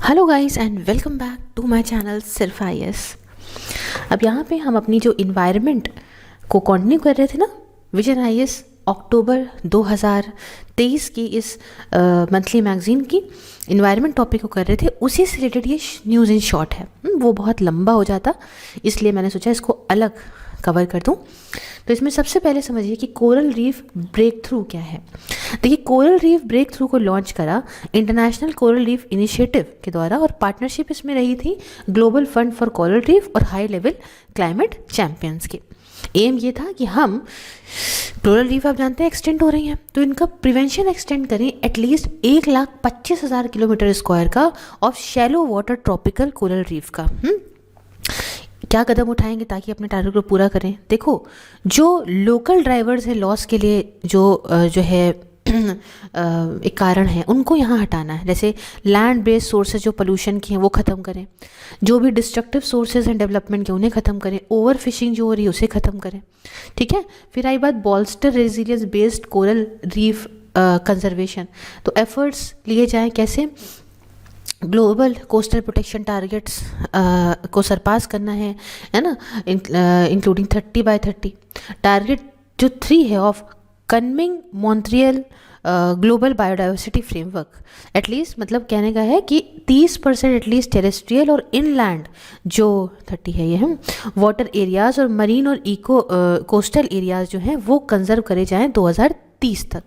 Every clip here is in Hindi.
Hello guys and welcome back to my channel सिर्फ IAS। अब यहाँ पे हम अपनी जो इन्वायरमेंट को कंटिन्यू कर रहे थे ना, विजन IAS अक्टूबर 2023 की इस मंथली मैगजीन की इन्वायरमेंट टॉपिक को कर रहे थे, उसी से रिलेटेड ये न्यूज़ इन शॉर्ट है। वो बहुत लंबा हो जाता, इसलिए मैंने सोचा इसको अलग कवर कर दूं। तो इसमें सबसे पहले समझिए कि कोरल रीफ ब्रेक थ्रू क्या है। देखिए, कोरल रीफ ब्रेक थ्रू को लॉन्च करा इंटरनेशनल कोरल रीफ इनिशिएटिव के द्वारा, और पार्टनरशिप इसमें रही थी global fund for coral reef और हाई लेवल क्लाइमेट चैंपियंस के। एम ये था कि हम कोरल रीफ, आप जानते हैं, एक्सटेंड हो रही हैं, तो इनका प्रिवेंशन एक्सटेंड करें एटलीस्ट 1,25,000 किलोमीटर स्क्वायर का of shallow water tropical coral reef का। क्या कदम उठाएंगे ताकि अपने टारगेट को पूरा करें? देखो, जो लोकल ड्राइवर्स हैं लॉस के लिए, जो है एक कारण है, उनको यहाँ हटाना है। जैसे लैंड बेस्ड सोर्सेज जो पोल्यूशन की हैं वो ख़त्म करें, जो भी डिस्ट्रक्टिव सोर्सेज हैं डेवलपमेंट के उन्हें ख़त्म करें, ओवर फिशिंग जो हो रही है उसे ख़त्म करें। ठीक है, फिर आई बात बॉल्स्टर resilience based coral reef conservation. तो एफर्ट्स लिए जाएँ कैसे? ग्लोबल कोस्टल प्रोटेक्शन टारगेट्स को सरपास करना है ना, इंक्लूडिंग 30/30। टारगेट जो 3 है of Kunming Montreal global biodiversity framework, at least मतलब कहने का है कि 30% एटलीस्ट टेरेस्ट्रियल और इनलैंड जो 30 है ये हम वाटर एरियाज़ और मरीन और इको कोस्टल एरियाज़ जो हैं वो कंजर्व करे जाएँ 2030 तक।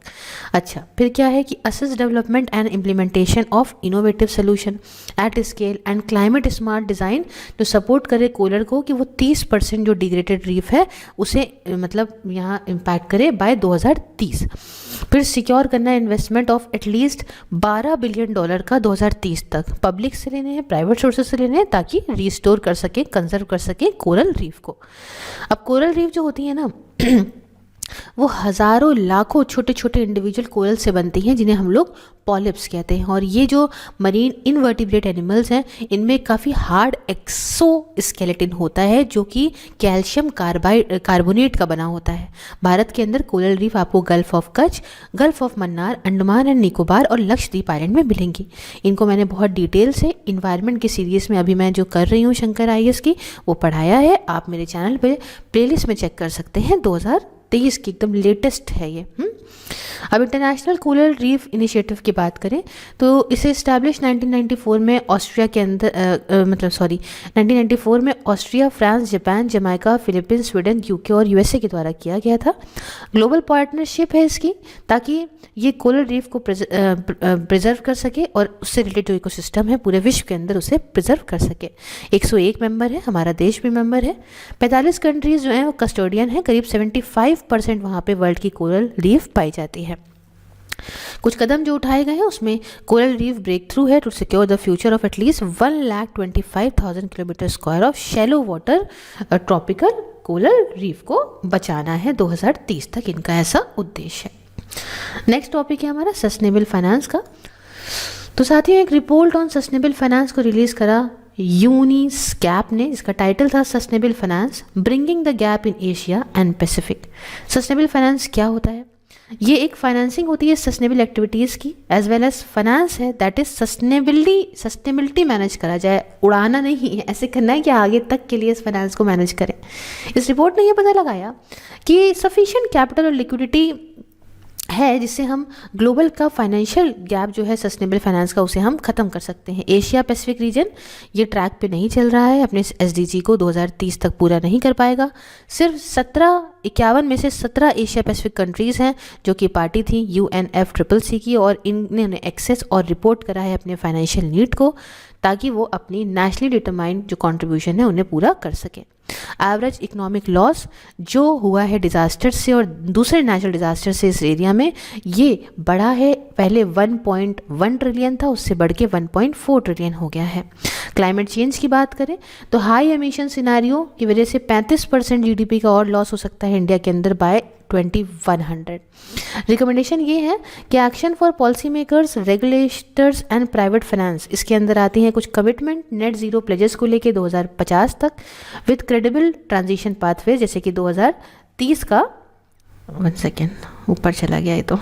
अच्छा, फिर क्या है कि assess development and implementation of innovative solution at scale and climate smart design, जो सपोर्ट करे कोरल को कि वो 30% जो डिग्रेडेड रीफ है उसे मतलब यहाँ इम्पैक्ट करे बाय 2030। फिर सिक्योर करना है इन्वेस्टमेंट ऑफ एटलीस्ट $12 बिलियन का 2030 तक। पब्लिक से लेने हैं, प्राइवेट सोर्सेज से लेने हैं, ताकि रिस्टोर कर सके, कंजर्व कर सके कोरल रीफ को। अब कोरल रीफ जो होती है ना वो हज़ारों लाखों छोटे छोटे इंडिविजुअल कोरल से बनती हैं, जिन्हें हम लोग पॉलिप्स कहते हैं। और ये जो मरीन इनवर्टिब्रेट एनिमल्स हैं, इनमें काफ़ी हार्ड एक्सोस्केलेटन होता है जो कि कैल्शियम कार्बोनेट का बना होता है। भारत के अंदर कोरल रीफ आपको gulf of Kutch, gulf of Mannar, Andaman and Nicobar और लक्षद्वीप आइलैंड में मिलेंगी। इनको मैंने बहुत डिटेल से इन्वायरमेंट की सीरीज़ में अभी मैं जो कर रही हूँ शंकर IAS की, वो पढ़ाया है। आप मेरे चैनल पर प्लेलिस्ट में चेक कर सकते हैं, 2023 की एकदम लेटेस्ट है ये। अब इंटरनेशनल कोरल रीफ इनिशिएटिव की बात करें तो इसे इस्टेब्लिश 1994 में ऑस्ट्रिया के अंदर 1994 में Austria, France, Japan, Jamaica, Philippines, Sweden, UK और USA के द्वारा किया गया था। ग्लोबल पार्टनरशिप है इसकी, ताकि ये कोरल रीफ को प्रिजर्व कर सके और उससे रिलेटेड जो इकोसिस्टम है पूरे विश्व के अंदर उसे प्रिजर्व कर सके। 101 मेंबर है, हमारा देश भी मेंबर है। 45 कंट्रीज़ जो हैं वो कस्टोडियन हैं। करीब 75% वहाँ पे वर्ल्ड की कोरल रीफ पाई जाती है। कुछ कदम जो उठाए गए हैं उसमें कोरल रीफ ब्रेक थ्रू है to secure the future of at least 1,25,000 kilometre square of shallow water tropical coral reef को बचाना है 2030 तक, इनका ऐसा उद्देश्य है। नेक्स्ट टॉपिक है हमारा सस्टेनेबल फाइनेंस का। तो साथियों, एक रिपोर्ट ऑन सस्टेनेबल फाइनेंस को रिलीज करा यूनिस्कैप ने, जिसका टाइटल था sustainable finance bringing the gap in Asia and Pacific. Sustainable finance क्या होता है? ये एक फाइनेंसिंग होती है सस्टेनेबल एक्टिविटीज़ की, एज वेल एज फाइनेंस है दैट इज सस्टेनेबिलिटी मैनेज करा जाए। उड़ाना नहीं है, ऐसे करना है कि आगे तक के लिए इस फाइनेंस को मैनेज करें। इस रिपोर्ट ने यह पता लगाया कि सफिशिएंट कैपिटल और लिक्विडिटी है जिससे हम ग्लोबल का फाइनेंशियल गैप जो है सस्टेनेबल फाइनेंस का, उसे हम ख़त्म कर सकते हैं। एशिया पैसिफिक रीजन ये ट्रैक पे नहीं चल रहा है, अपने SDG को 2030 तक पूरा नहीं कर पाएगा। सिर्फ 51 में से 17 एशिया पैसिफिक कंट्रीज़ हैं जो कि पार्टी थी UNFCCC की, और इन्होंने एक्सेस और रिपोर्ट करा है अपने फाइनेंशियल नीड को, ताकि वो अपनी नेशनली डिटरमाइंड जो कंट्रीब्यूशन है उन्हें पूरा कर सकें। एवरेज इकोनॉमिक लॉस जो हुआ है डिज़ास्टर से और दूसरे नेचुरल डिज़ास्टर से इस एरिया में, ये बढ़ा है। पहले 1.1 ट्रिलियन था, उससे बढ़ के 1.4 ट्रिलियन हो गया है। क्लाइमेट चेंज की बात करें तो हाई एमिशन सिनारियो की वजह से 35% GDP का और लॉस हो सकता है इंडिया के अंदर बाय 2100। रिकमेंडेशन ये है कि action for policy makers, regulators and private finance, इसके अंदर आती हैं कुछ कमिटमेंट नेट जीरो प्लेजेस को लेके 2050 तक विद क्रेडिबल ट्रांजिशन पाथवे, जैसे कि 2030 का 1 सेकेंड ऊपर चला गया ये तो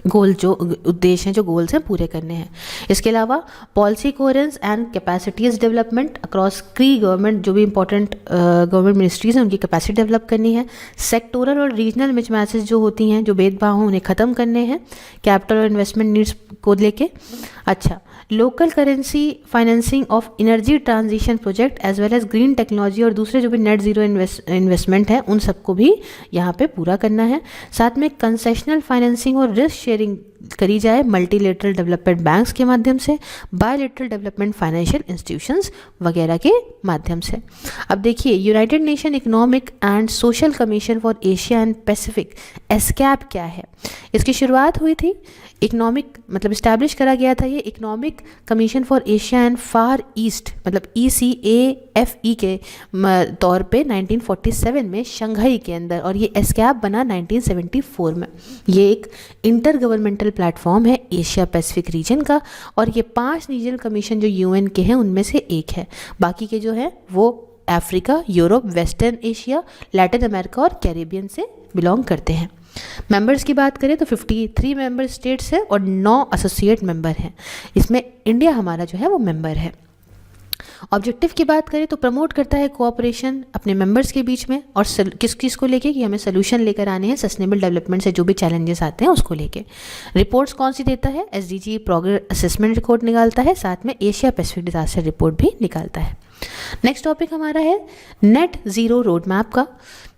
गोल जो उद्देश्य हैं, जो गोल्स हैं, पूरे करने हैं। इसके अलावा policy coherence and capacities development across की गवर्नमेंट, जो भी इंपॉर्टेंट गवर्नमेंट मिनिस्ट्रीज हैं उनकी कैपेसिटी डेवलप करनी है। सेक्टोरल और रीजनल मिसमैचेस जो होती हैं, जो भेदभाव हैं, उन्हें ख़त्म करने हैं कैपिटल और इन्वेस्टमेंट नीड्स को लेके। अच्छा, local currency financing of energy transition project as well as green technology और दूसरे जो भी नेट ज़ीरो इन्वेस्टमेंट है उन सबको भी यहाँ पे पूरा करना है। साथ में कंसेशनल फाइनेंसिंग और रिस्क शेयरिंग करी जाए मल्टीलेटरल डेवलपमेंट बैंक्स के माध्यम से, बायलेटरल डेवलपमेंट फाइनेंशियल इंस्टीट्यूशंस वगैरह के माध्यम से। अब देखिए, United Nation economic and social commission for Asia and Pacific, ESCAP क्या है? इसकी शुरुआत हुई थी इकोनॉमिक, मतलब इस्टेब्लिश करा गया था ये economic commission for Asia and far east, मतलब ECAFE के तौर पे 1947 में शंघाई के अंदर, और ये एसकैप बना 1974 में। ये एक इंटर गवर्नमेंटल प्लेटफॉर्म है एशिया पैसिफिक रीजन का, और ये 5 रीजनल कमीशन जो UN के हैं उनमें से एक है। बाकी के जो है वो Africa, Europe, western Asia, Latin America और कैरेबियन से बिलोंग करते हैं। मेंबर्स की बात करें तो 53 मेंबर स्टेट्स है और 9 एसोसिएट मेंबर हैं। इसमें इंडिया हमारा जो है वो मेंबर है। ऑब्जेक्टिव की बात करें तो प्रमोट करता है कोऑपरेशन अपने मेंबर्स के बीच में, और किस किस को लेके कि हमें सोल्यूशन लेकर आने हैं सस्टेनेबल डेवलपमेंट से जो भी चैलेंजेस आते हैं उसको लेके। रिपोर्ट्स कौन सी देता है? SDG प्रोग्रेस असेसमेंट रिपोर्ट निकालता है, साथ में एशिया पैसिफिक डिजास्टर रिपोर्ट भी निकालता है। नेक्स्ट टॉपिक हमारा है नेट ज़ीरो रोड मैप का।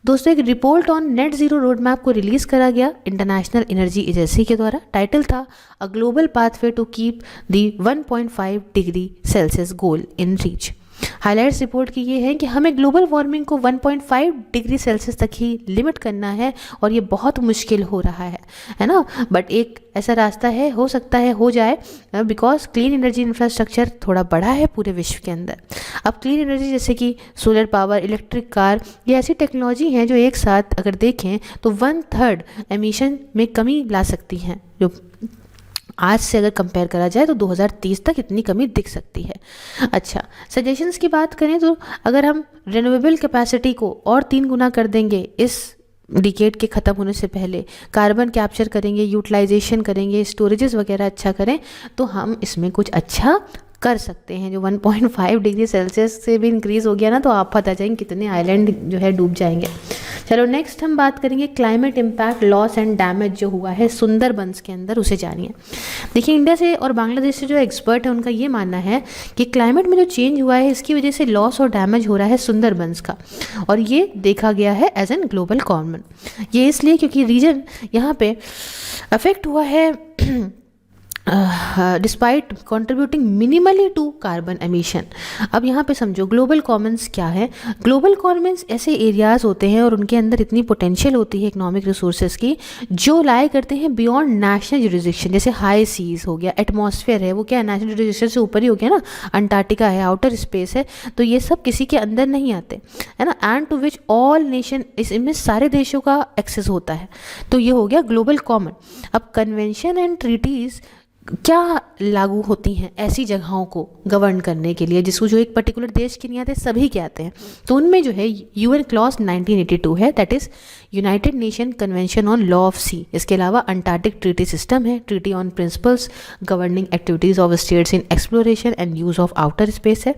दोस्तों, एक report on net zero road map को रिलीज़ करा गया इंटरनेशनल एनर्जी एजेंसी के द्वारा। टाइटल था a global pathway to keep the 1.5 degree Celsius goal in reach. Highlights report की ये है कि हमें ग्लोबल वार्मिंग को 1.5 डिग्री सेल्सियस तक ही लिमिट करना है, और ये बहुत मुश्किल हो रहा है ना। बट एक ऐसा रास्ता है, हो सकता है हो जाए, बिकॉज क्लीन एनर्जी इंफ्रास्ट्रक्चर थोड़ा बड़ा है पूरे विश्व के अंदर। अब क्लीन एनर्जी जैसे कि सोलर पावर, इलेक्ट्रिक कार, ये ऐसी टेक्नोलॉजी हैं जो एक साथ अगर देखें तो 1/3 एमिशन में कमी ला सकती हैं, जो आज से अगर कंपेयर करा जाए तो 2030 तक इतनी कमी दिख सकती है। अच्छा, सजेशंस की बात करें तो अगर हम रिन्यूएबल कैपेसिटी को और 3 गुना कर देंगे इस डिकेड के ख़त्म होने से पहले, कार्बन कैप्चर करेंगे, यूटिलाइजेशन करेंगे, स्टोरेजेस वगैरह अच्छा करें, तो हम इसमें कुछ अच्छा कर सकते हैं। जो 1.5 डिग्री सेल्सियस से भी इंक्रीज़ हो गया ना, तो आप पता जाएंगे कितने आइलैंड जो है डूब जाएंगे। चलो नेक्स्ट हम बात करेंगे climate impact, loss and damage जो हुआ है सुंदरबंस के अंदर, उसे जानिए। देखिए, इंडिया से और बांग्लादेश से जो एक्सपर्ट है उनका ये मानना है कि क्लाइमेट में जो चेंज हुआ है इसकी वजह से लॉस और डैमेज हो रहा है सुंदरबंस का, और ये देखा गया है एज एन ग्लोबल कॉमन। ये इसलिए क्योंकि रीजन यहाँ पे अफेक्ट हुआ है despite contributing minimally to carbon emission. अब यहाँ पे समझो ग्लोबल कॉमन्स क्या है। ग्लोबल कॉमन्स ऐसे एरियाज़ होते हैं और उनके अंदर इतनी पोटेंशियल होती है इकोनॉमिक रिसोर्सेज की, जो लाए करते हैं बियॉन्ड नेशनल जुरिसडिक्शन। जैसे हाई सीज हो गया, एटमॉस्फेयर है, वो क्या है, नेशनल जुरिसडिक्शन से ऊपर ही हो गया ना, अंटार्कटिका है, आउटर स्पेस है, तो ये सब किसी के अंदर नहीं आते, है ना। And to which all nation, इसमें सारे देशों का एक्सेस होता है, तो ये हो गया ग्लोबल कॉमन। अब कन्वेंशन एंड ट्रीटीज़ क्या लागू होती हैं ऐसी जगहों को गवर्न करने के लिए, जिसको जो एक पर्टिकुलर देश के नहीं आते, सभी के आते हैं। तो उनमें जो है UN क्लॉज 1982 है, that is United Nation convention on law of sea. इसके अलावा अंटार्कटिक ट्रीटी सिस्टम है, treaty on principles governing activities of states in exploration and use of outer space है।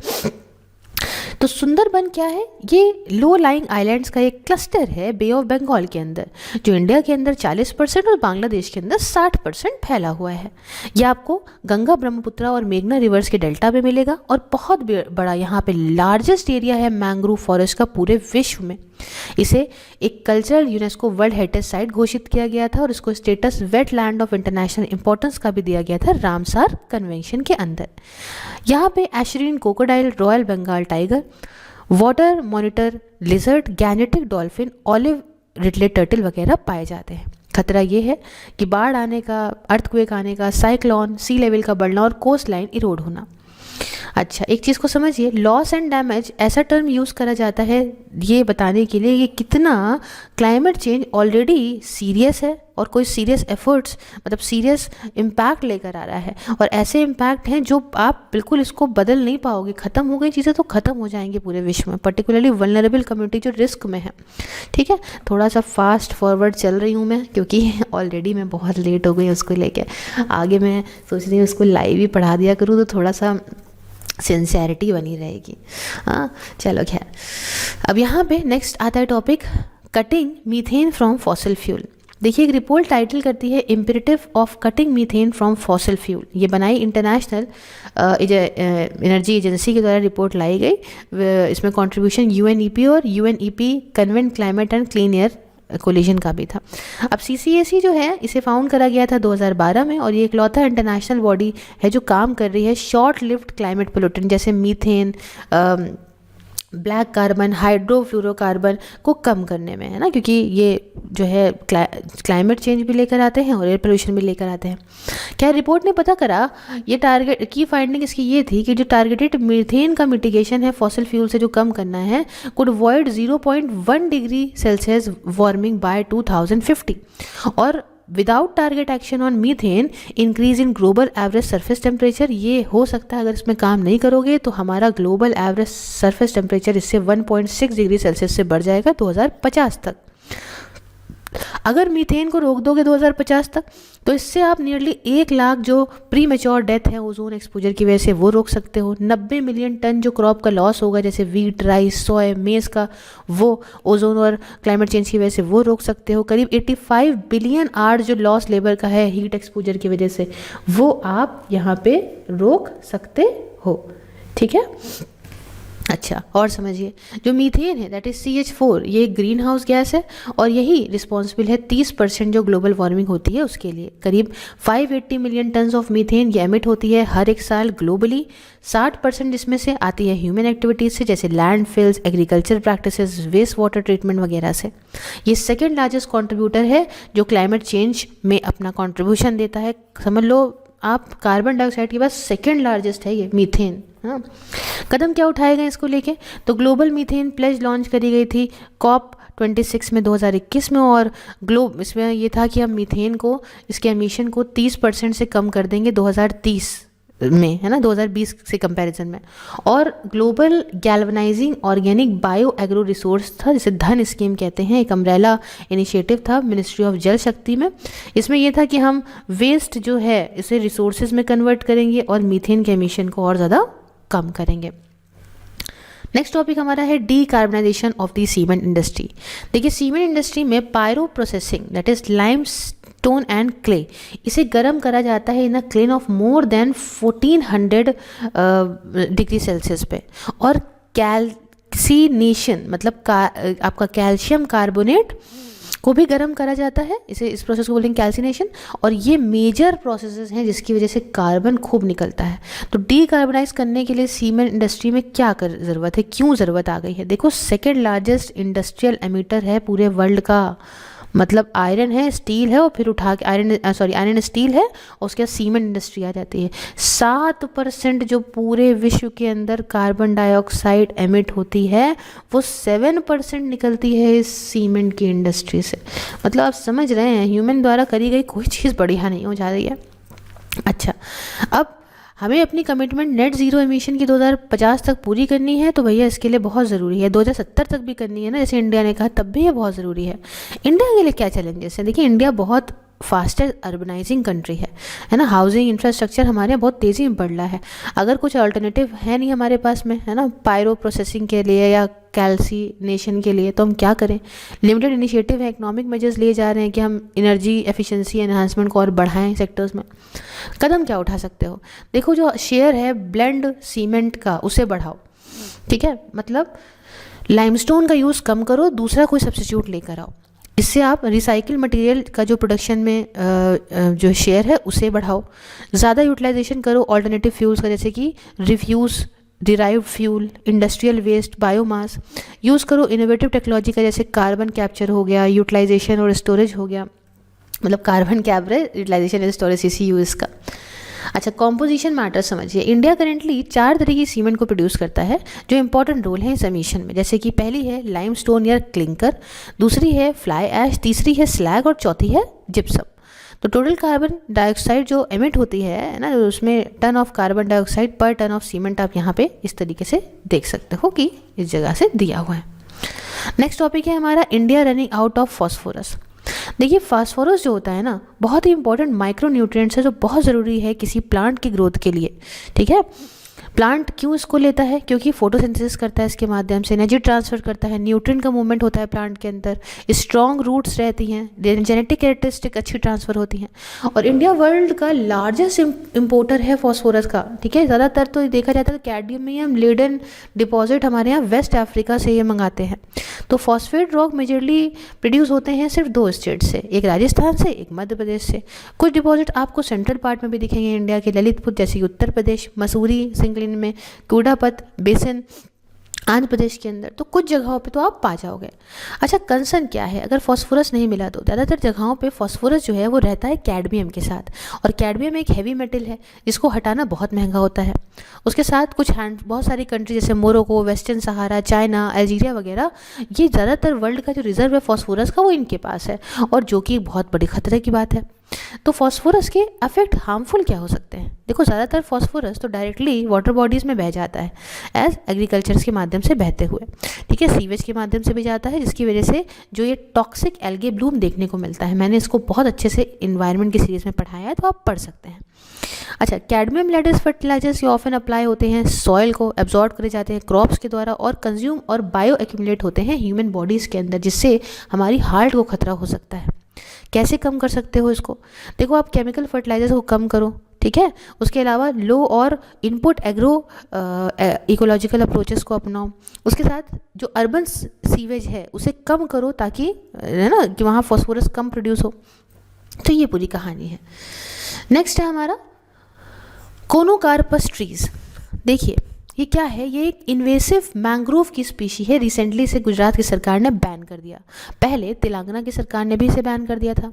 तो सुंदरबन क्या है? ये लो लाइंग आइलैंड्स का एक क्लस्टर है बे ऑफ बंगाल के अंदर, जो इंडिया के अंदर 40% और बांग्लादेश के अंदर 60% फैला हुआ है। यह आपको गंगा, ब्रह्मपुत्रा और मेघना रिवर्स के डेल्टा में मिलेगा, और बहुत बड़ा यहाँ पे लार्जेस्ट एरिया है मैंग्रोव फॉरेस्ट का पूरे विश्व में। इसे एक cultural UNESCO world heritage site घोषित किया गया था, और इसको status wetland of international importance का भी दिया गया था रामसार कन्वेंशन के अंदर। यहाँ पे estuarine crocodile, royal Bengal tiger, water monitor lizard, Gangetic dolphin, olive ridley turtle वगैरह पाए जाते हैं। खतरा ये है कि बाढ़ आने का, अर्थक्वेक आने का, साइक्लोन, सी लेवल का बढ़ना और कोस्ट लाइन इरोड होना। अच्छा, एक चीज़ को समझिए, लॉस एंड डैमेज ऐसा टर्म यूज़ करा जाता है ये बताने के लिए कि कितना क्लाइमेट चेंज ऑलरेडी सीरियस है और कोई सीरियस एफर्ट्स मतलब सीरियस इम्पैक्ट लेकर आ रहा है, और ऐसे इम्पैक्ट हैं जो आप बिल्कुल इसको बदल नहीं पाओगे। ख़त्म हो गई चीज़ें तो ख़त्म हो जाएंगी पूरे विश्व में, पर्टिकुलरली वल्नरेबल कम्युनिटी जो रिस्क में है। ठीक है, थोड़ा सा फास्ट फॉरवर्ड चल रही हूँ मैं, क्योंकि ऑलरेडी मैं बहुत लेट हो गई उसको लेके। आगे मैं सोच रही हूँ उसको लाइव ही पढ़ा दिया करूँ तो थोड़ा सा सिंसेरिटी बनी रहेगी। हाँ चलो खैर, अब यहाँ पे नेक्स्ट आता है topic cutting methane from fossil fuel. देखिए, एक रिपोर्ट टाइटल करती है imperative of cutting methane from fossil fuel. ये बनाई इंटरनेशनल एनर्जी एजेंसी के द्वारा रिपोर्ट लाई गई। इसमें कंट्रीब्यूशन यूएनईपी और UNEP convent climate and clean air collision का भी था। अब सीसीएसी जो है इसे फाउंड करा गया था 2012 में, और ये इकलौता इंटरनेशनल बॉडी है जो काम कर रही है शॉर्ट लिव्ड क्लाइमेट पोल्यूटेंट जैसे मीथेन, ब्लैक कार्बन, हाइड्रोफ्लोरोकार्बन को कम करने में, है ना, क्योंकि ये जो है क्लाइमेट चेंज भी लेकर आते हैं और एयर पोल्यूशन भी लेकर आते हैं। क्या रिपोर्ट ने पता करा, ये टारगेट की फाइंडिंग इसकी ये थी कि जो टारगेटेड मीथेन का मिटिगेशन है फॉसिल फ्यूल से जो कम करना है, could avoid 0.1 degree Celsius warming by 2050, और without target action on methane increase in global average surface temperature. ये हो सकता है अगर इसमें काम नहीं करोगे तो हमारा ग्लोबल एवरेज सरफेस टेम्परेचर इससे 1.6 डिग्री सेल्सियस से बढ़ जाएगा 2050 तक। अगर मीथेन को रोक दोगे 2050 तक तो इससे आप नियरली 1 लाख जो प्री मेच्योर डेथ है ओजोन एक्सपोजर की वजह से वो रोक सकते हो। 90 मिलियन टन जो क्रॉप का लॉस होगा जैसे वीट, राइस, सोय, मेज़ का, वो ओजोन और क्लाइमेट चेंज की वजह से वो रोक सकते हो। करीब 85 बिलियन आवर्स जो लॉस लेबर का है हीट एक्सपोजर की वजह से, वो आप यहाँ पे रोक सकते हो। ठीक है, अच्छा और समझिए, जो मीथेन है दैट इज CH4, ये ग्रीन हाउस गैस है और यही रिस्पॉन्सिबल है 30% जो ग्लोबल वार्मिंग होती है उसके लिए। करीब 580 मिलियन टन्स ऑफ मीथेन ये एमिट होती है हर एक साल ग्लोबली। 60% जिसमें से आती है ह्यूमन एक्टिविटीज़ से, जैसे landfills, agriculture practices, waste water treatment वगैरह से। ये सेकेंड लार्जेस्ट कॉन्ट्रीब्यूटर है जो क्लाइमेट चेंज में अपना कॉन्ट्रीब्यूशन देता है। समझ लो आप, कार्बन डाइऑक्साइड के बाद सेकेंड लार्जेस्ट है ये मीथेन। हाँ, कदम क्या उठाए गए इसको लेके, तो ग्लोबल मीथेन प्लेज लॉन्च करी गई थी COP26 में 2021 में, और इसमें ये था कि हम मीथेन को, इसके एमिशन को 30% से कम कर देंगे 2030 में, है ना, 2020 से कंपैरिजन में। और global galvanising organic bio agro resource था, जिसे धन स्कीम कहते हैं, एक अम्ब्रेला इनिशिएटिव था मिनिस्ट्री ऑफ जल शक्ति में। इसमें यह था कि हम वेस्ट जो है इसे रिसोर्सेज में कन्वर्ट करेंगे और मीथेन के एमिशन को और ज़्यादा कम करेंगे। नेक्स्ट टॉपिक हमारा है decarbonisation of the cement industry. देखिए, सीमेंट इंडस्ट्री में pyro processing that is limestone and clay, इसे गर्म करा जाता है in a kiln of more than 1400 degree Celsius पे, और कैल्सिनेशन मतलब आपका कैल्शियम कार्बोनेट को भी गर्म करा जाता है, इस प्रोसेस को बोलेंगे कैल्सिनेशन। और ये मेजर प्रोसेसेस हैं जिसकी वजह से कार्बन खूब निकलता है। तो डीकार्बनाइज करने के लिए सीमेंट इंडस्ट्री में क्या ज़रूरत है, क्यों ज़रूरत आ गई है? देखो, सेकेंड लार्जेस्ट इंडस्ट्रियल एमिटर है पूरे वर्ल्ड का, मतलब आयरन है, स्टील है, और फिर उठा के आयरन स्टील है और उसके बाद सीमेंट इंडस्ट्री आ जाती है। 7% जो पूरे विश्व के अंदर कार्बन डाइऑक्साइड एमिट होती है वो 7% निकलती है इस सीमेंट की इंडस्ट्री से। मतलब आप समझ रहे हैं, ह्यूमन द्वारा करी गई कोई चीज़ बढ़िया नहीं हो जा रही है। अच्छा, अब हमें अपनी कमिटमेंट नेट ज़ीरो एमिशन की 2050 तक पूरी करनी है, तो भैया इसके लिए बहुत ज़रूरी है 2070 तक भी करनी है ना, जैसे इंडिया ने कहा, तब भी ये बहुत ज़रूरी है। इंडिया के लिए क्या चैलेंजेस हैं? देखिए, इंडिया बहुत फास्टेस्ट अर्बनाइजिंग कंट्री है ना, हाउसिंग इंफ्रास्ट्रक्चर हमारे यहाँ बहुत तेज़ी में बढ़ रहा है। अगर कुछ अल्टरनेटिव है नहीं हमारे पास में, है ना, पायरो प्रोसेसिंग के लिए या कैल्सिनेशन के लिए, तो हम क्या करें? लिमिटेड इनिशिएटिव है, इकोनॉमिक मेजर्स लिए जा रहे हैं कि हम एनर्जी एफिशिएंसी एनहांसमेंट को और बढ़ाएं सेक्टर्स में। कदम क्या उठा सकते हो? देखो, जो शेयर है ब्लेंड सीमेंट का उसे बढ़ाओ। ठीक है, मतलब लाइमस्टोन का यूज़ कम करो, दूसरा कोई सब्स्टिट्यूट लेकर आओ। इससे आप रिसाइकिल मटेरियल का जो प्रोडक्शन में जो शेयर है उसे बढ़ाओ। ज़्यादा यूटिलाइजेशन करो ऑल्टरनेटिव फ्यूल्स का, जैसे कि refuse, derived fuel, industrial waste, biomass use करो। इनोवेटिव टेक्नोलॉजी का, जैसे कार्बन कैप्चर हो गया, यूटिलाइजेशन और स्टोरेज हो गया, मतलब carbon capture, utilisation and storage CCU इसका। अच्छा, कॉम्पोजिशन मैटर समझिए। इंडिया करेंटली 4 तरह की सीमेंट को प्रोड्यूस करता है जो इंपॉर्टेंट रोल है इस एमिशन में, जैसे कि पहली है लाइमस्टोन या क्लिंकर, दूसरी है फ्लाई ऐश, तीसरी है स्लैग और चौथी है जिप्सम। तो टोटल कार्बन डाइऑक्साइड जो एमिट होती है ना, उसमें टन ऑफ कार्बन डाइऑक्साइड पर टन ऑफ सीमेंट आप यहाँ पे इस तरीके से देख सकते हो कि इस जगह से दिया हुआ है। नेक्स्ट टॉपिक है हमारा India running out of phosphorus. देखिए फास्फोरस जो होता है ना, बहुत ही इंपॉर्टेंट माइक्रो न्यूट्रिएंट्स है जो बहुत ज़रूरी है किसी प्लांट की ग्रोथ के लिए। ठीक है, प्लांट क्यों इसको लेता है? क्योंकि फोटोसिंथेसिस करता है, इसके माध्यम से एनर्जी ट्रांसफर करता है, न्यूट्रिएंट का मूवमेंट होता है प्लांट के अंदर, स्ट्रॉन्ग रूट्स रहती हैं, जेनेटिक कैरेक्टरिस्टिक अच्छी ट्रांसफर होती हैं। और इंडिया वर्ल्ड का लार्जेस्ट इम्पोर्टर है फॉस्फोरस का। ठीक है, ज़्यादातर तो देखा जाता है कैडमियम लेडन डिपॉजिट हमारे यहाँ वेस्ट अफ्रीका से ये मंगाते हैं। तो फॉस्फेट रॉक मेजरली प्रोड्यूस होते हैं सिर्फ 2 स्टेट से, एक राजस्थान से, एक मध्य प्रदेश से। कुछ डिपॉजिट आपको सेंट्रल पार्ट में भी दिखेंगे इंडिया के, ललितपुर जैसे कि उत्तर प्रदेश, मसूरी सिंगलिन में, कूडापत बेसिन आंध्र प्रदेश के अंदर, तो कुछ जगहों पे तो आप पा जाओगे। अच्छा, कंसर्न क्या है अगर फॉस्फोरस नहीं मिला तो? ज़्यादातर जगहों पे फॉस्फोरस जो है वो रहता है कैडमियम के साथ, और कैडमियम एक हैवी मेटल है जिसको हटाना बहुत महंगा होता है। उसके साथ बहुत सारी कंट्री जैसे मोरक्को, वेस्टर्न सहारा, चाइना, अल्जीरिया वगैरह, ये ज़्यादातर वर्ल्ड का जो रिजर्व है फॉस्फोरस का वो इनके पास है, और जो कि बहुत बड़ी खतरे की बात है। तो फॉस्फोरस के अफेक्ट हार्मफुल क्या हो सकते हैं? देखो, ज़्यादातर फॉस्फोरस तो डायरेक्टली वाटर बॉडीज़ में बह जाता है एज एग्रीकल्चर के माध्यम से बहते हुए। ठीक है, सीवेज के माध्यम से भी जाता है, जिसकी वजह से जो ये टॉक्सिक एल्गे ब्लूम देखने को मिलता है। मैंने इसको बहुत अच्छे से इन्वायरमेंट की सीरीज़ में पढ़ाया है, तो आप पढ़ सकते हैं। अच्छा, कैडमियम लेडेस फर्टिलाइजर्स ये ऑफन अप्लाई होते हैं, सॉइल को एब्जॉर्ब करे जाते हैं क्रॉप्स के द्वारा, और कंज्यूम और बायो एक्यूमुलेट होते हैं ह्यूमन बॉडीज़ के अंदर, जिससे हमारी हार्ट को खतरा हो सकता है। कैसे कम कर सकते हो इसको? देखो, आप केमिकल फर्टिलाइजर्स को कम करो। ठीक है, उसके अलावा लो और इनपुट एग्रो इकोलॉजिकल अप्रोचेस को अपनाओ। उसके साथ जो अर्बन सीवेज है उसे कम करो, ताकि है ना कि वहाँ फॉस्फोरस कम प्रोड्यूस हो। तो ये पूरी कहानी है। नेक्स्ट है हमारा कोनोकार्पस ट्रीज। देखिए ये क्या है? ये एक इन्वेसिव मैंग्रोव की स्पीशी है। रिसेंटली इसे गुजरात की सरकार ने बैन कर दिया, पहले तेलंगाना की सरकार ने भी इसे बैन कर दिया था।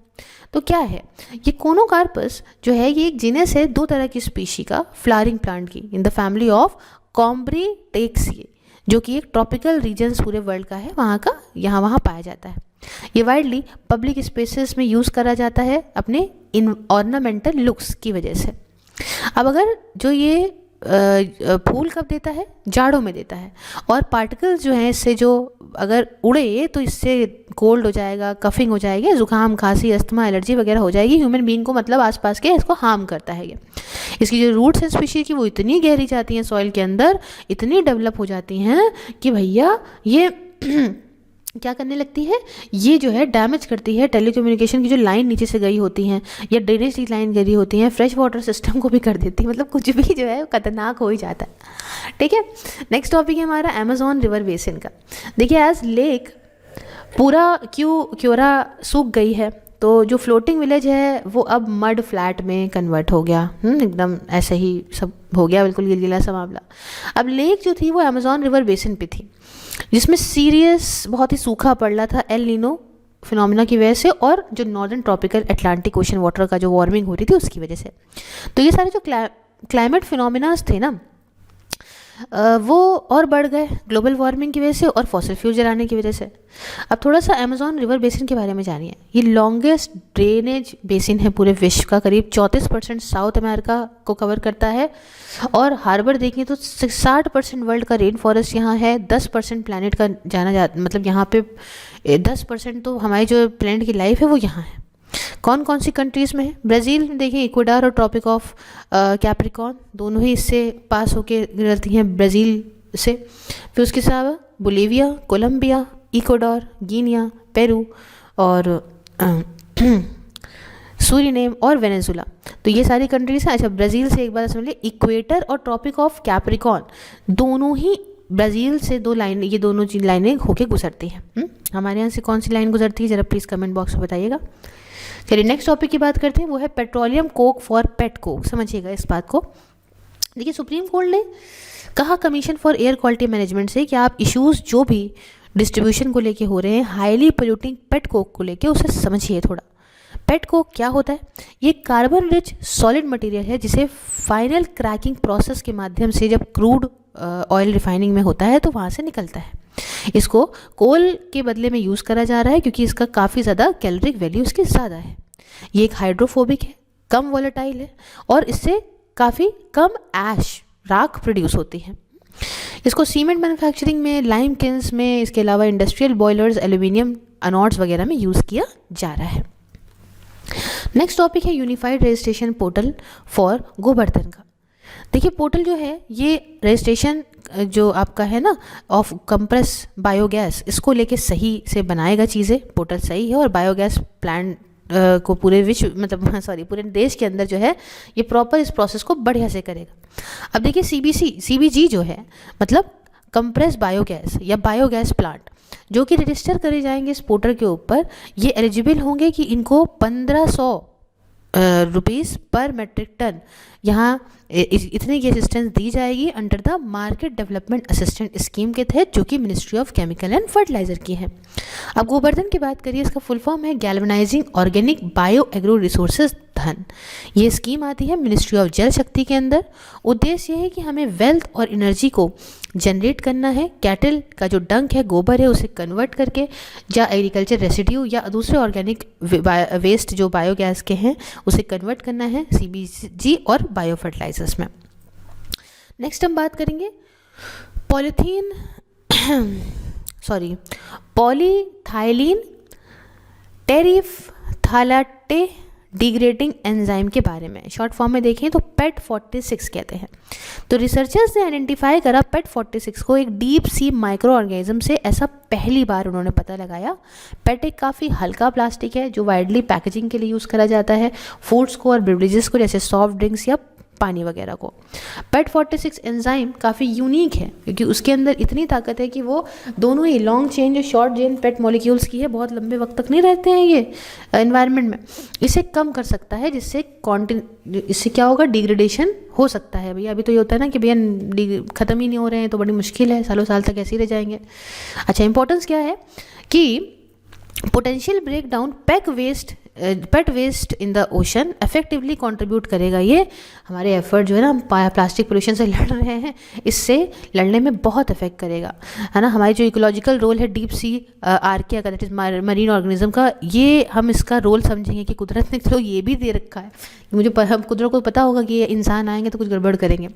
तो क्या है ये कोनोकार्पस जो है? ये एक जीनस है 2 तरह की स्पीशी का, फ्लावरिंग प्लांट की, इन द फैमिली ऑफ कॉम्ब्रीटेक्सिए, जो कि एक ट्रॉपिकल रीजन्स पूरे वर्ल्ड का है, वहाँ का यहाँ वहाँ पाया जाता है। ये वाइडली पब्लिक स्पेसेस में यूज़ करा जाता है अपने इन ऑर्नामेंटल लुक्स की वजह से। अब अगर जो ये फूल कब देता है? जाड़ों में देता है, और पार्टिकल्स जो हैं इससे जो अगर उड़े तो इससे कोल्ड हो जाएगा, कफिंग हो जाएगी, जुकाम, खांसी, अस्थमा, एलर्जी वगैरह हो जाएगी ह्यूमन बीइंग को, मतलब आसपास के इसको हार्म करता है ये। इसकी जो रूट्स हैं स्पीशीज की वो इतनी गहरी जाती हैं सॉइल के अंदर, इतनी डेवलप हो जाती हैं कि भैया ये क्या करने लगती है? ये जो है डैमेज करती है टेलीकम्युनिकेशन की जो लाइन नीचे से गई होती हैं, या ड्रेनेज की लाइन गई होती हैं, फ्रेश वाटर सिस्टम को भी कर देती है, मतलब कुछ भी जो है खतरनाक हो ही जाता है। ठीक है, नेक्स्ट टॉपिक है हमारा अमेजोन रिवर बेसिन का। देखिए एज लेक पूरा क्योरा सूख गई है, तो जो फ्लोटिंग विलेज है वो अब मड फ्लैट में कन्वर्ट हो गया। एकदम ऐसे ही सब हो गया, बिल्कुल गिलगिला सा मामला। अब लेक जो थी वो अमेजोन रिवर बेसिन पे थी, जिसमें सीरियस बहुत ही सूखा पड़ रहा था एल नीनो फिनोमिना की वजह से, और जो northern tropical Atlantic ocean water का जो वार्मिंग हो रही थी उसकी वजह से। तो ये सारे जो क्लाइमेट फिनोमिनास थे ना, वो और बढ़ गए ग्लोबल वार्मिंग की वजह से और फॉसिल फ्यूल जलाने की वजह से। अब थोड़ा सा अमेजोन रिवर बेसिन के बारे में जानिए। ये लॉन्गेस्ट ड्रेनेज बेसिन है पूरे विश्व का, करीब 34% साउथ अमेरिका को कवर करता है, और हार्बर देखें तो 60% वर्ल्ड का रेन फॉरेस्ट यहाँ है, 10% प्लैनेट का जाना जाता, मतलब यहाँ पे 10% तो हमारी जो प्लैनेट की लाइफ है वो यहाँ है। कौन कौन सी कंट्रीज़ में है? ब्राज़ील में देखिए, इक्वाडोर और ट्रॉपिक ऑफ कैप्रिकॉर्न दोनों ही इससे पास होके गुजरती हैं ब्राज़ील से। फिर उसके अलावा Bolivia, Colombia, Ecuador, Guinea, Peru और सूरीनेम और वेनेजुला, तो ये सारी कंट्रीज़ हैं। अच्छा, ब्राज़ील से एक बार समझ लीजिए, इक्वेटर और ट्रॉपिक ऑफ कैप्रिकॉर्न दोनों ही ब्राज़ील से 2 लाइन, ये दोनों लाइनें होके गुजरती हैं। हमारे यहाँ से कौन सी लाइन गुजरती है ज़रा प्लीज़ कमेंट बॉक्स में बताइएगा। चलिए नेक्स्ट टॉपिक की बात करते हैं, वो है petroleum Coke for pet coke. समझिएगा इस बात को। देखिए सुप्रीम कोर्ट ने कहा commission for air quality management से कि आप इश्यूज़ जो भी डिस्ट्रीब्यूशन को लेके हो रहे हैं हाईली पोल्यूटिंग पेट कोक को लेके, उसे समझिए थोड़ा। पेट को क्या होता है, ये कार्बन रिच सॉलिड मटेरियल है जिसे फाइनल क्रैकिंग प्रोसेस के माध्यम से जब क्रूड ऑयल रिफाइनिंग में होता है तो वहाँ से निकलता है। इसको कोल के बदले में यूज़ करा जा रहा है क्योंकि इसका काफ़ी ज़्यादा कैलोरिक वैल्यू इसकी ज़्यादा है। ये एक हाइड्रोफोबिक है, कम वोलेटाइल है और इससे काफ़ी कम ऐश राख प्रोड्यूस होती है। इसको सीमेंट मैन्युफैक्चरिंग में, लाइम किल्न्स में, इसके अलावा इंडस्ट्रियल बॉयलर्स, एल्यूमिनियम अनॉड्स वगैरह में यूज़ किया जा रहा है। नेक्स्ट टॉपिक है unified registration portal for Govardhan का। देखिए पोर्टल जो है ये रजिस्ट्रेशन जो आपका है ना ऑफ कंप्रेस बायोगैस, इसको लेके सही से बनाएगा चीज़ें। पोर्टल सही है और बायोगैस प्लांट को पूरे विश्व मतलब पूरे देश के अंदर जो है ये प्रॉपर इस प्रोसेस को बढ़िया से करेगा। अब देखिए CBG जो है मतलब कंप्रेस बायोगैस या बायोगैस प्लांट जो कि रजिस्टर करे जाएंगे इस पोर्टल के ऊपर, ये एलिजिबल होंगे कि इनको 1500 रुपीज़ पर मेट्रिक टन यहाँ इतने की असिस्टेंस दी जाएगी under the market development assistant scheme के तहत, जो कि ministry of chemical and fertiliser की है। अब गोवर्धन की बात करिए, इसका फुल फॉर्म है galvanising organic bio agro resources dhan. ये स्कीम आती है मिनिस्ट्री ऑफ जल शक्ति के अंदर। उद्देश्य ये है कि हमें वेल्थ और एनर्जी को जनरेट करना है। कैटल का जो डंक है, गोबर है, उसे कन्वर्ट करके या एग्रीकल्चर रेसिड्यू या दूसरे ऑर्गेनिक वेस्ट जो बायोगैस के हैं उसे कन्वर्ट करना है CBG और बायो फर्टिलाइजर्स में। नेक्स्ट हम बात करेंगे पॉलीथाइलीन टेरिफ्थालाटे डिग्रेडिंग एंजाइम के बारे में। शॉर्ट फॉर्म में देखें तो PET 46 कहते हैं। तो रिसर्चर्स ने आइडेंटिफाई करा PET 46 को एक डीप सी माइक्रो ऑर्गेनिज्म से, ऐसा पहली बार उन्होंने पता लगाया। PET एक काफ़ी हल्का प्लास्टिक है जो वाइडली पैकेजिंग के लिए यूज़ करा जाता है, फूड्स को और बेवरेजेस को जैसे सॉफ्ट ड्रिंक्स या पानी वगैरह को। PET 46 एंजाइम काफ़ी यूनिक है क्योंकि उसके अंदर इतनी ताकत है कि वो दोनों ही लॉन्ग चेन जो शॉर्ट चेन PET मॉलिक्यूल्स की है बहुत लंबे वक्त तक नहीं रहते हैं ये एनवायरनमेंट में, इसे कम कर सकता है, जिससे इससे क्या होगा, डिग्रेडेशन हो सकता है। भैया अभी तो ये होता है ना कि भैया ख़त्म ही नहीं हो रहे हैं तो बड़ी मुश्किल है, सालों साल तक ऐसे ही रह जाएंगे। अच्छा, इंपॉर्टेंस क्या है कि potential break down pet waste in the ocean effectively contribute करेगा। ये हमारे एफर्ट जो है ना, हम प्लास्टिक पोल्यूशन से लड़ रहे हैं, इससे लड़ने में बहुत इफेक्ट करेगा, है ना। हमारी जो इकोलॉजिकल रोल है डीप सी आर्किया का, दैट इज मरीन ऑर्गेनिज्म का, ये हम इसका रोल समझेंगे कि कुदरत ने तो ये भी दे रखा है। हम कुदरत को पता होगा कि ये इंसान आएंगे तो कुछ गड़बड़ करेंगे।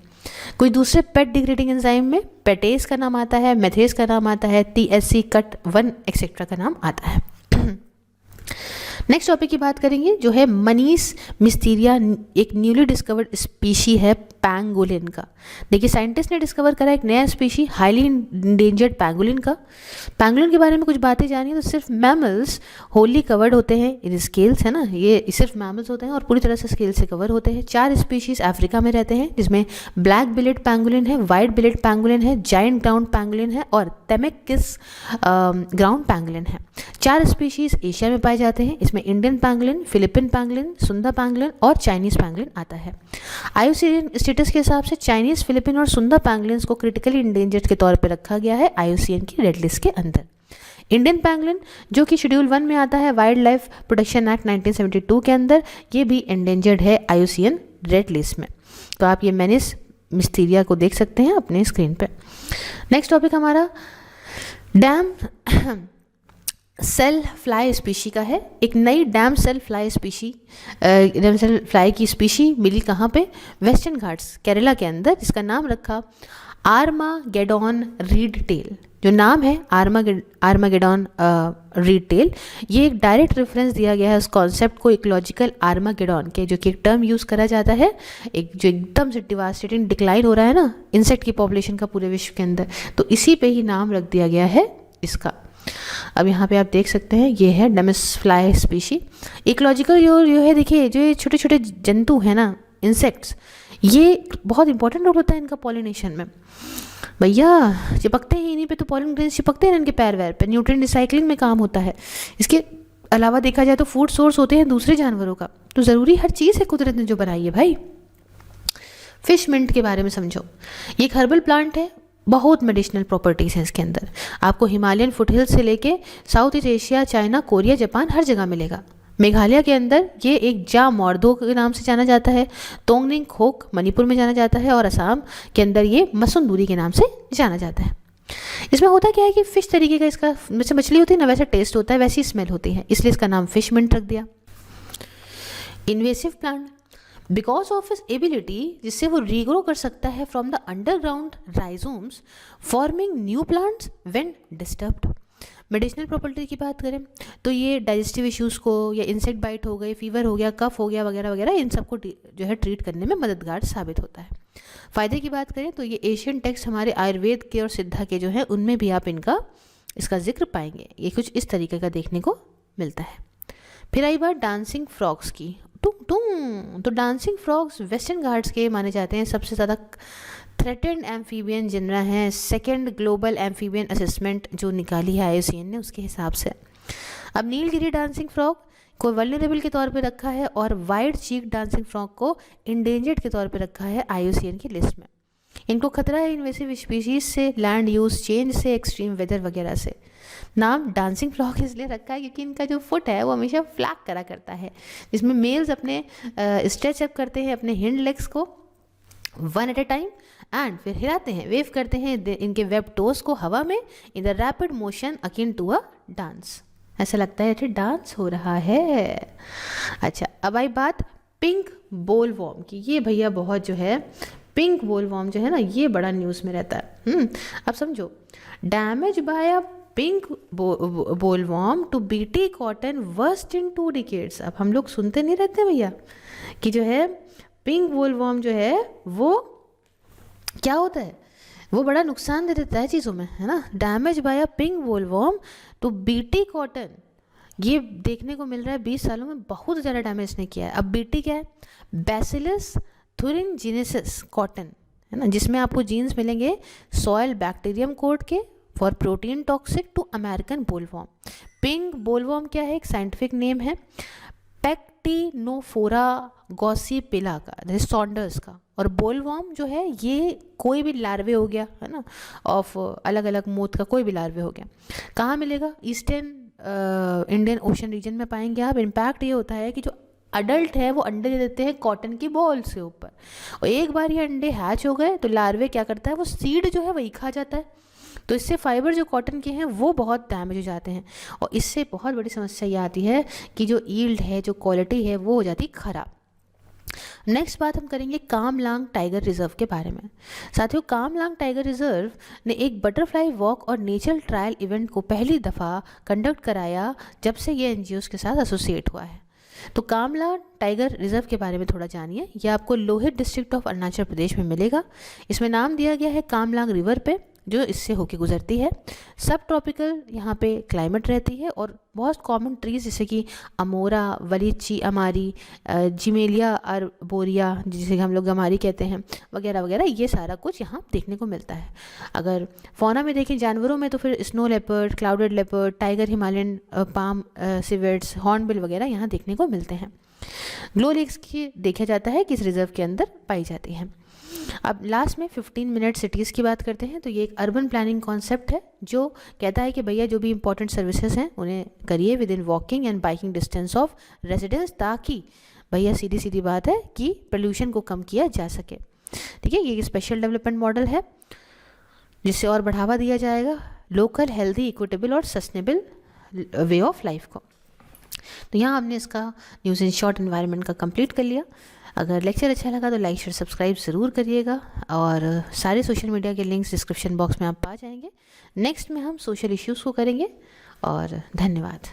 कुछ दूसरे पेट डिग्रेडिंग एंजाइम में पेटेस का नाम आता है, मेथेस का नाम आता है, TSC कट 1 एक्सेट्रा का नाम आता है। नेक्स्ट टॉपिक की बात करेंगे जो है मनीस मिस्टीरिया, एक न्यूली डिस्कवर्ड स्पीशी है पैंगोलिन का। देखिए साइंटिस्ट ने डिस्कवर करा एक नया स्पीशी हाईली इंडेंजर्ड पैंगोलिन का। पैंगोलिन के बारे में कुछ बातें जानिए तो सिर्फ मैमल्स होली कवर्ड होते हैं इन स्केल्स, है ना, ये सिर्फ मैमल्स होते हैं और पूरी तरह से स्केल से कवर होते हैं। 4 स्पीशीज अफ्रीका में रहते हैं जिसमें ब्लैक बिलेट पैंगोलिन है, वाइट बिलेट पैंगोलिन है, जाइंट ग्राउंड पैंगोलिन है और तेमेकिस ग्राउंड पैंगोलिन है। 4 स्पीशीज एशिया में पाए जाते हैं, इसमें Indian pangolin, Philippine pangolin, Sunda pangolin और चाइनीज पैंगोलिन आता है। IUCN स्टेटस के हिसाब से चाइनीज, फिलिपिन और सुंदा पैंगोलिन्स को क्रिटिकली इंडेंजर्ड के तौर पर रखा गया है IUCN की रेड लिस्ट के अंदर। इंडियन पैंगोलिन जो कि शेड्यूल 1 में आता है वाइल्ड लाइफ प्रोटेक्शन एक्ट 1972 के अंदर, ये भी इंडेंजर्ड है IUCN रेड लिस्ट में। तो आप ये मेनिस मिस्टीरिया को देख सकते हैं अपने स्क्रीन पे। नेक्स्ट टॉपिक हमारा डैम सेल फ्लाई स्पीशी का है। एक नई डैम सेल फ्लाई की स्पीशी मिली कहाँ पे, वेस्टर्न घाट्स केरला के अंदर, जिसका नाम रखा आर्मागेडॉन रीड टेल। जो नाम है आर्मागेडॉन रीड टेल, ये एक डायरेक्ट रेफरेंस दिया गया है उस कॉन्सेप्ट को इकोलॉजिकल आर्मागेडॉन के, जो कि एक टर्म यूज़ करा जाता है एक जो एकदम से डिवास्टेटिंग डिक्लाइन हो रहा है ना इंसेक्ट की पॉपुलेशन का पूरे विश्व के अंदर, तो इसी पे ही नाम रख दिया गया है इसका। अब यहाँ पे आप देख सकते हैं ये है डेमिस फ्लाई स्पीशी। इकोलॉजिकल जो है, देखिए जो ये छोटे छोटे जंतु हैं ना, इंसेक्ट्स, ये बहुत इंपॉर्टेंट रोल होता है इनका पॉलिनेशन में। भैया चिपकते हैं इन्हीं पे, तो पॉलिन ग्रेन्स चिपकते हैं इनके पैर वैर पे, न्यूट्रिएंट रिसाइकलिंग में काम होता है। इसके अलावा देखा जाए तो फूड सोर्स होते हैं दूसरे जानवरों का, तो ज़रूरी हर चीज़ है कुदरत ने जो बनाई है भाई। फिश मिंट के बारे में समझो, ये एक हर्बल प्लांट है, बहुत मेडिसिनल प्रॉपर्टीज़ हैं इसके अंदर। आपको हिमालयन फुटहिल्स से लेके south east Asia, China, Korea, Japan हर जगह मिलेगा। मेघालय के अंदर ये एक जा मोरदो के नाम से जाना जाता है, तोंगनिंग खोक मणिपुर में जाना जाता है, और असम के अंदर ये मसुंदूरी के नाम से जाना जाता है। इसमें होता क्या है कि फ़िश तरीके का इसका, जैसे मछली होती है ना वैसे टेस्ट होता है, वैसी स्मेल होती है, इसलिए इसका नाम फिश मिंट रख दिया। इन्वेसिव प्लांट, बिकॉज ऑफ इस एबिलिटी जिससे वो रीग्रो कर सकता है from the underground rhizomes forming new plants when disturbed. Medicinal property की बात करें तो ये डाइजेस्टिव इश्यूज़ को, या इंसेक्ट बाइट हो गई, फीवर हो गया, कफ हो गया वगैरह वगैरह, इन सबको जो है ट्रीट करने में मददगार साबित होता है। फ़ायदे की बात करें तो ये एशियन टेक्स्ट हमारे आयुर्वेद के और सिद्धा के जो है उनमें भी आप इसका जिक्र पाएंगे। ये कुछ इस तरीके का देखने को मिलता है। फिर आई बात डांसिंग फ्रॉग्स की। टुंग टुंग, तो डांसिंग फ्रॉग्स वेस्टर्न घाट्स के माने जाते हैं सबसे ज़्यादा थ्रेटेंड एम्फीबियन जिनरा हैं, सेकेंड ग्लोबल एम्फीबियन असेसमेंट जो निकाली है IUCN ने उसके हिसाब से। अब नीलगिरी डांसिंग फ्रॉग को वल्नरेबल के तौर पे रखा है, और वाइट चीक डांसिंग फ्रॉग को इंडेंजर्ड के तौर पे रखा है IUCN की लिस्ट में। इनको खतरा है इन्वेसिव स्पीशीज से, लैंड यूज चेंज से, एक्सट्रीम वेदर वगैरह से। नाम डांसिंग फ्रॉग इसलिए रखा है क्योंकि इनका जो फुट है वो हमेशा फ्लैग करा करता है, जिसमें मेल्स अपने स्ट्रेच अप करते हैं अपने हिंड लेग्स को one at a time, and फिर हिलाते हैं, वेव करते हैं इनके वेब टोज को हवा में in the rapid motion akin to a dance. ऐसा लगता है जैसे डांस हो रहा है। अच्छा, अब आई बात पिंक बोलवॉर्म की। ये भैया बहुत जो है पिंक बोलवॉर्म जो है ना, ये बड़ा न्यूज़ में रहता है। अब समझो, damage by a pink bollworm to BT cotton worst in 2 decades। अब हम लोग सुनते नहीं रहते भैया कि जो है पिंक बोलवॉर्म जो है वो क्या होता है, वो बड़ा नुकसान दे देता है चीज़ों में, है ना। Damage by a pink bollworm to BT cotton, ये देखने को मिल रहा है 20 सालों में बहुत ज़्यादा डैमेज इसने किया है। अब BT क्या है, बैसिलस thuringiensis कॉटन, है ना, जिसमें आपको जीन्स मिलेंगे सॉयल बैक्टीरियम कोड के for protein toxic to American bollworm. Pink bollworm क्या है, एक साइंटिफिक नेम है पैक्टिनोफोरा गॉसिपिला का, जैसे सॉन्डर्स का। और बोलवॉर्म जो है ये कोई भी लार्वे हो गया, है ना, ऑफ अलग अलग मोथ का कोई भी लार्वे हो गया। कहाँ मिलेगा, ईस्टर्न इंडियन ओशन रीजन में पाएंगे आप। इम्पैक्ट ये होता है कि जो अडल्ट है वो अंडे दे देते हैं कॉटन की बॉल से ऊपर, और एक बार ये अंडे हैच हो गए तो लार्वे क्या करता है, वो सीड जो है वही खा जाता है। तो इससे फाइबर जो कॉटन के हैं वो बहुत डैमेज हो जाते हैं, और इससे बहुत बड़ी समस्या ये आती है कि जो यील्ड है, जो क्वालिटी है, वो हो जाती ख़राब। नेक्स्ट बात हम करेंगे कामलांग टाइगर रिजर्व के बारे में। साथियों, कामलांग टाइगर रिजर्व ने एक बटरफ्लाई वॉक और नेचर ट्रायल इवेंट को पहली दफ़ा कंडक्ट कराया जब से ये NGOs के साथ एसोसिएट हुआ है। तो कामला टाइगर रिजर्व के बारे में थोड़ा जानिए। यह आपको लोहित डिस्ट्रिक्ट ऑफ अरुणाचल प्रदेश में मिलेगा। इसमें नाम दिया गया है कामलांग रिवर पे, जो इससे होके गुजरती है। सब ट्रॉपिकल यहाँ पे क्लाइमेट रहती है, और बहुत कॉमन ट्रीज जैसे कि अमोरा, वलीची अमारी, जिमेलिया अर्बोरिया जिसे हम लोग गमारी कहते हैं, वगैरह वगैरह, ये सारा कुछ यहाँ देखने को मिलता है। अगर फौना में देखें जानवरों में, तो फिर snow leopard, clouded leopard, tiger, Himalayan palm civets, hornbill वगैरह यहाँ देखने को मिलते हैं। ग्लो लेक्स की देखा जाता है कि इस रिजर्व के अंदर पाई जाती हैं। अब लास्ट में 15 मिनट सिटीज़ की बात करते हैं। तो ये एक अर्बन प्लानिंग कॉन्सेप्ट है जो कहता है कि भैया जो भी इंपॉर्टेंट सर्विसेज हैं उन्हें करिए with in walking and biking distance of residence, ताकि भैया सीधी सीधी बात है कि पोल्यूशन को कम किया जा सके। ठीक है, ये स्पेशल डेवलपमेंट मॉडल है जिससे और बढ़ावा दिया जाएगा लोकल, हेल्दी, इक्विटेबल और सस्टेनेबल वे ऑफ लाइफ को। तो यहाँ हमने इसका न्यूज़ इन शॉर्ट एनवायरनमेंट का कंप्लीट कर लिया। अगर लेक्चर अच्छा लगा तो लाइक शेयर सब्सक्राइब ज़रूर करिएगा, और सारे सोशल मीडिया के लिंक्स डिस्क्रिप्शन बॉक्स में आप पा जाएंगे। नेक्स्ट में हम सोशल इश्यूज़ को करेंगे, और धन्यवाद।